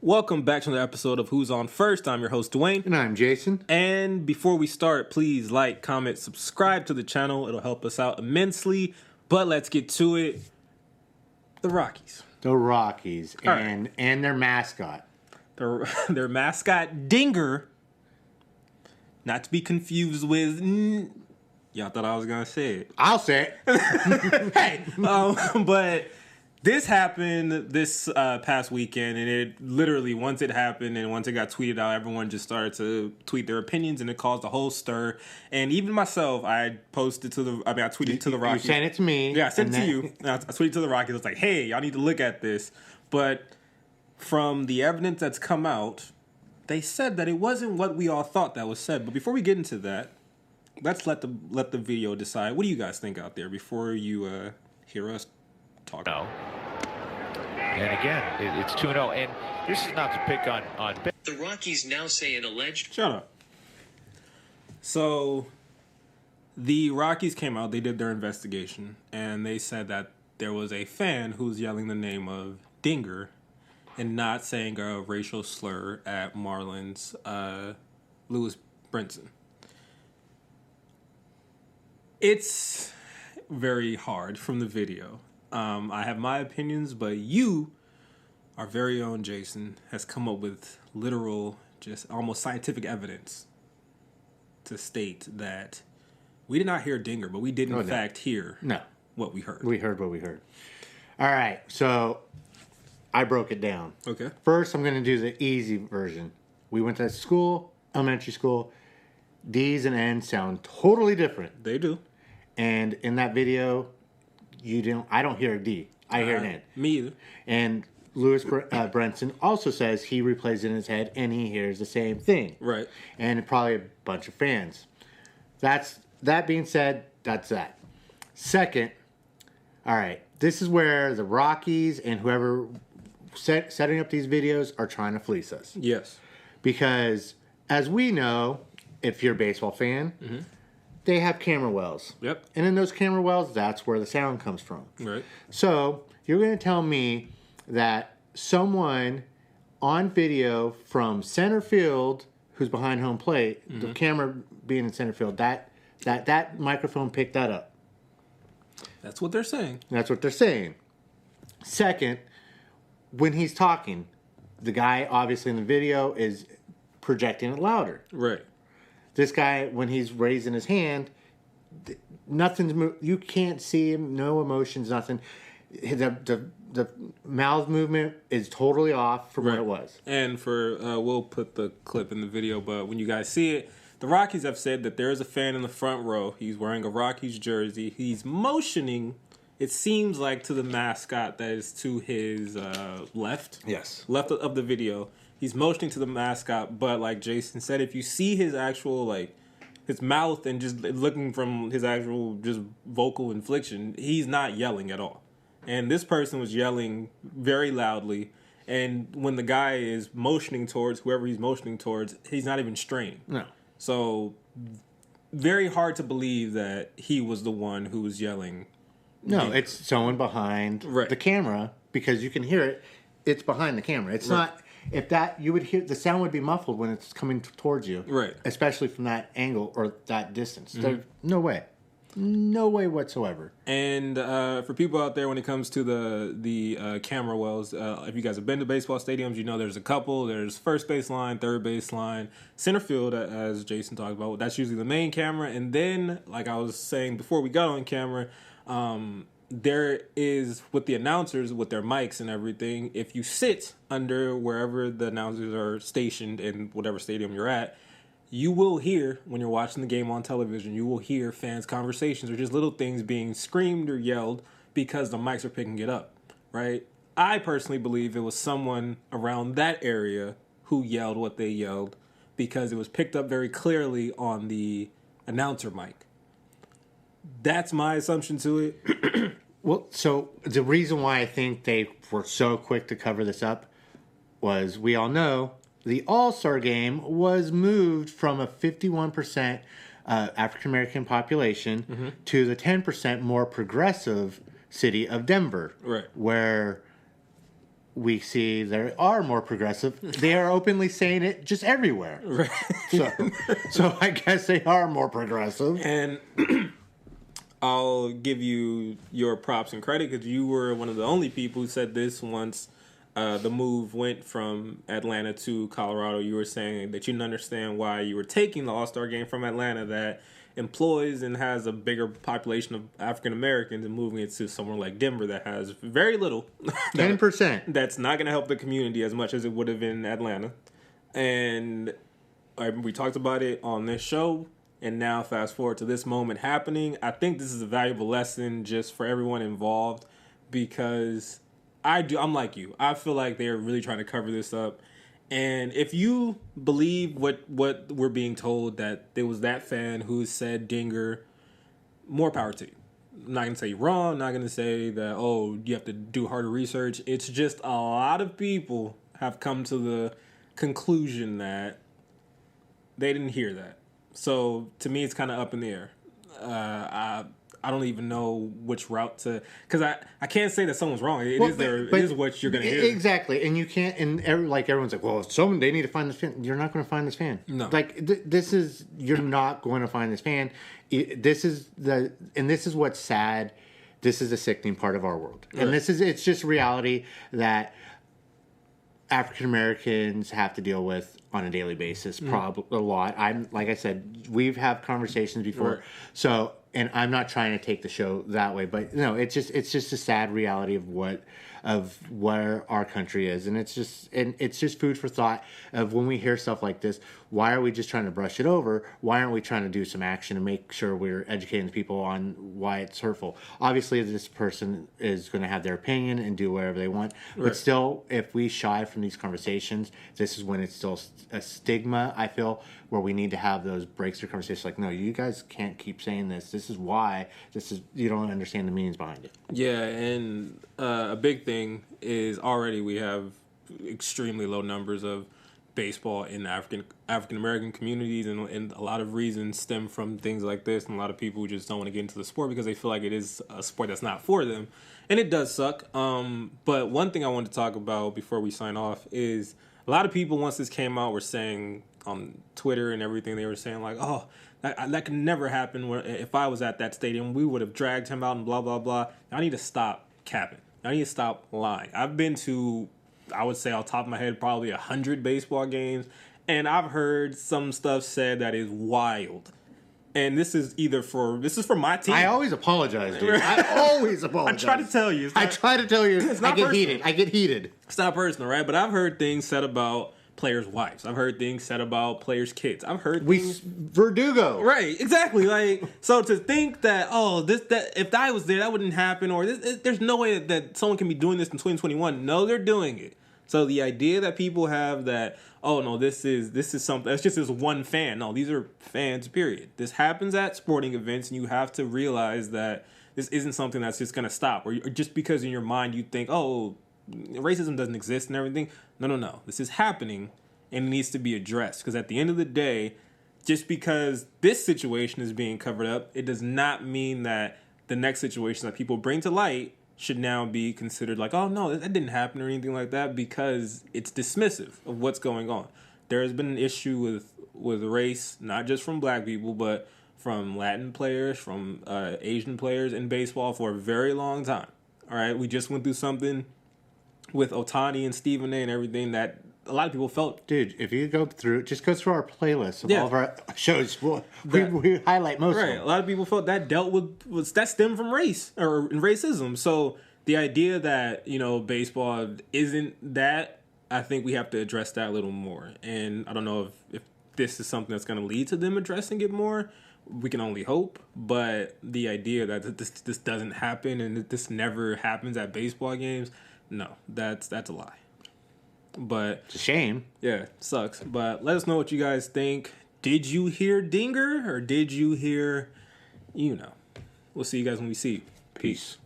Welcome back to another episode of Who's On First. I'm your host, Dwayne. And I'm Jason. And before we start, please like, comment, subscribe to the channel. It'll help us out immensely. But let's get to it. The Rockies. The Rockies. All and their mascot. Their mascot, Dinger. Not to be confused with... Y'all thought I was going to say it. I'll say it. Hey! But... This happened this past weekend, and it literally, once it happened and once it got tweeted out, everyone just started to tweet their opinions, and it caused a whole stir. And even myself, I tweeted to the Rockies. You sent it to me. Yeah, I sent it to you. I tweeted to the Rockies. I was like, hey, y'all need to look at this. But from the evidence that's come out, they said that it wasn't what we all thought that was said. But before we get into that, let's let the video decide. What do you guys think out there before you hear us talk? No. And again, it's 2-0. And this is not to pick on... The Rockies now say an alleged... Shut up. So, the Rockies came out, they did their investigation, and they said that there was a fan who was yelling the name of Dinger and not saying a racial slur at Marlins Lewis Brinson. It's very hard from the video. I have my opinions, but you, our very own Jason, has come up with literal, just almost scientific evidence to state that we did not hear Dinger, but we did in fact hear what we heard. We heard what we heard. All right, so I broke it down. Okay. First, I'm going to do the easy version. We went to school, elementary school. D's and N's sound totally different. They do. And in that video... I don't hear a D. I hear an N. Me either. And Lewis Brinson also says he replays it in his head and he hears the same thing. Right. And probably a bunch of fans. That being said, that's that. Second, all right, this is where the Rockies and whoever setting up these videos are trying to fleece us. Yes. Because as we know, if you're a baseball fan, they have camera wells. Yep. And in those camera wells, that's where the sound comes from. Right. So you're going to tell me that someone on video from center field who's behind home plate, the camera being in center field, that microphone picked that up. That's what they're saying. That's what they're saying. Second, when he's talking, the guy obviously in the video is projecting it louder. Right. This guy, when he's raising his hand, nothing's you can't see him, no emotions, nothing. The mouth movement is totally off from what it was. And we'll put the clip in the video, but when you guys see it, the Rockies have said that there is a fan in the front row. He's wearing a Rockies jersey. He's motioning, it seems like, to the mascot that is to his left. Yes. Left of the video. He's motioning to the mascot, but like Jason said, if you see his actual, his mouth and just looking from his actual just vocal inflection, he's not yelling at all. And this person was yelling very loudly, and when the guy is motioning towards whoever he's motioning towards, he's not even straining. No. So, very hard to believe that he was the one who was yelling. No, it's someone behind the camera, because you can hear it. It's behind the camera. It's not... If that, you would hear, the sound would be muffled when it's coming towards you. Right. Especially from that angle or that distance. There's no way. No way whatsoever. And for people out there, when it comes to the camera wells, if you guys have been to baseball stadiums, you know there's a couple. There's first base line, third base line, center field, as Jason talked about. That's usually the main camera. And then, like I was saying before we got on camera, there is, with the announcers, with their mics and everything, if you sit under wherever the announcers are stationed in whatever stadium you're at, you will hear, when you're watching the game on television, you will hear fans' conversations or just little things being screamed or yelled because the mics are picking it up, right? I personally believe it was someone around that area who yelled what they yelled because it was picked up very clearly on the announcer mic. That's my assumption to it. Well, so the reason why I think they were so quick to cover this up was, we all know, the All-Star game was moved from a 51% African-American population to the 10% more progressive city of Denver. Right. Where we see they are more progressive. They are openly saying it just everywhere. Right. So I guess they are more progressive. And I'll give you your props and credit because you were one of the only people who said this once the move went from Atlanta to Colorado. You were saying that you didn't understand why you were taking the All-Star game from Atlanta that employs and has a bigger population of African Americans and moving it to somewhere like Denver that has very little. 10%. That's not going to help the community as much as it would have in Atlanta. And we talked about it on this show. And now fast forward to this moment happening. I think this is a valuable lesson just for everyone involved because I'm like you. I feel like they're really trying to cover this up. And if you believe what we're being told, that there was that fan who said Dinger, more power to you. I'm not going to say you're wrong. I'm not going to say that, oh, you have to do harder research. It's just a lot of people have come to the conclusion that they didn't hear that. So to me, it's kind of up in the air. I don't even know which route to, because I can't say that someone's wrong. It is what you're gonna hear. Exactly, and you can't. And everyone's like, well, they need to find this fan. You're not going to find this fan. No, like you're not going to find this fan. This is what's sad. This is a sickening part of our world, and it's just reality that African Americans have to deal with on a daily basis, probably a lot. Like I said, we've had conversations before, right. So, and I'm not trying to take the show that way, but no, it's just a sad reality of where our country is, and it's just food for thought of when we hear stuff like this. Why are we just trying to brush it over? Why aren't we trying to do some action and make sure we're educating the people on why it's hurtful? Obviously, this person is going to have their opinion and do whatever they want, right. But still, if we shy from these conversations, this is when it's still a stigma, I feel, where we need to have those breakthrough conversations like, no, you guys can't keep saying this. This is why. You don't understand the meanings behind it. Yeah, and a big thing is already we have extremely low numbers of baseball in African American communities, and a lot of reasons stem from things like this, and a lot of people just don't want to get into the sport because they feel like it is a sport that's not for them, and it does suck. But one thing I wanted to talk about before we sign off is a lot of people, once this came out, were saying on Twitter and everything, they were saying like, oh, that could never happen. Where if I was at that stadium, we would have dragged him out and blah, blah, blah. I need to stop capping. I need to stop lying. I've been to, I would say off the top of my head, probably 100 baseball games, and I've heard some stuff said that is wild. And this is for my team. I always apologize, dude. I always apologize. I try to tell you. I get heated. It's not personal, right? But I've heard things said about players' wives. I've heard things said about players' kids. I've heard things. Verdugo. Right, exactly. Like, so to think that, that if I was there, that wouldn't happen, or there's no way that someone can be doing this in 2021. No, they're doing it. So the idea that people have that, oh no, this is something, that's just this one fan. No, these are fans, period. This happens at sporting events, and you have to realize that this isn't something that's just going to stop. Or just because in your mind you think, oh, racism doesn't exist and everything. No. This is happening, and it needs to be addressed. Because at the end of the day, just because this situation is being covered up, it does not mean that the next situation that people bring to light should now be considered like, oh, no, that didn't happen or anything like that, because it's dismissive of what's going on. There has been an issue with race, not just from black people, but from Latin players, from Asian players in baseball for a very long time. All right, we just went through something with Ohtani and Stephen A. and everything that a lot of people felt. Dude, if you go through our playlist of all of our shows, we highlight most of them. A lot of people felt that dealt with that stemmed from race or racism. So the idea that, baseball isn't that, I think we have to address that a little more. And I don't know if this is something that's going to lead to them addressing it more. We can only hope. But the idea that this doesn't happen and that this never happens at baseball games, no, that's a lie. But it's a shame. Yeah, sucks. But let us know what you guys think. Did you hear Dinger or did you hear, We'll see you guys when we see you. Peace.